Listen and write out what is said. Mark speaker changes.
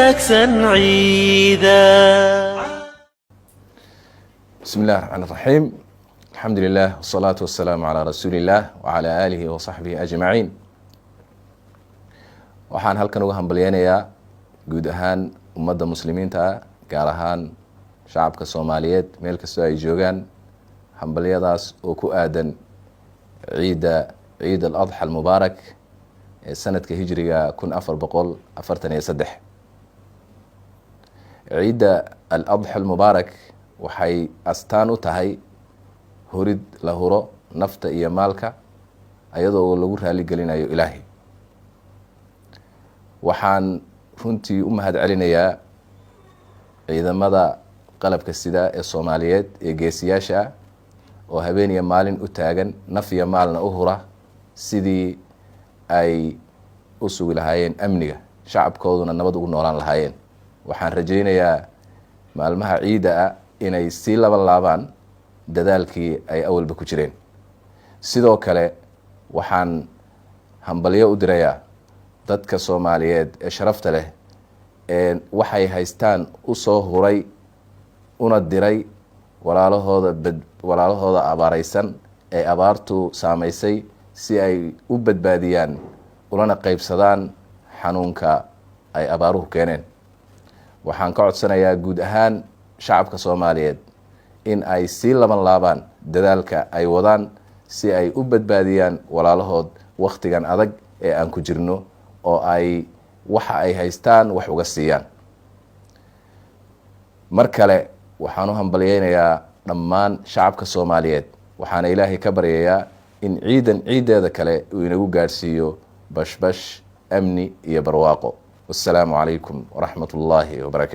Speaker 1: wanaagsan ciida.
Speaker 2: بسم الله الرحمن الرحيم. الحمد لله والصلاة والسلام على رسول الله وعلى آله وصحبه أجمعين. waxaan halkan uga hambalyeynaya guud ahaan ummadda muslimiinta gaar ahaan shacabka Soomaaliyeed meel kasta ay joogaan hambalyadaas oo ku aadan ciid al-adha al-mubaarak ee sanadka hijriga 1443. ciid al-adha al-mubaarak waxay astaan u tahay hurid la huro nafta iyo maalka ayadoo lagu raali gelinayo Ilaahay. waxaan runtii u mahad celinayaa ciidamada qalabka sida ee Soomaaliyeed ee geesiyaasha oo habeen iyo maalin u taagan naf iyo maalna u hura sidii ay u sugi lahaayeen amniga shacabkooduna nabad ugu noolaan lahaayeen. waxaan rajaynayaa maalmaha ciida inay sii laabaan dadaalkii ay awalba ku jireen. sidoo kale waxaan hambalyo u dirayaa dadka Soomaaliyeed ee sharafta leh ee waxay haystaan u soo huray una diray walaalahooda abaaraysan ee abaartu saameysay si ay u badbaadiyaan ulana qaybsadaan xanuunka ay abaaruhu keeneen. waxaan ka codsanayaa guud ahaan shacabka Soomaaliyeed in ay sii laabaan dadaalka ay wadaan si ay u badbaadiyaan walaalahood waqtigan adag ee aan ku jirno oo ay waxa ay haystaan wax uga siiyaan. mar kale waxaan u hambalyeynayaa dhammaan shacabka Soomaaliyeed waxaana Ilaahay ka baryayaa in ciideeda kale uu inagu gaarsiiyo bashbash amni iyo barwaaqo. wassalaamu calaykum waraxmatullaahi wabarakaatu.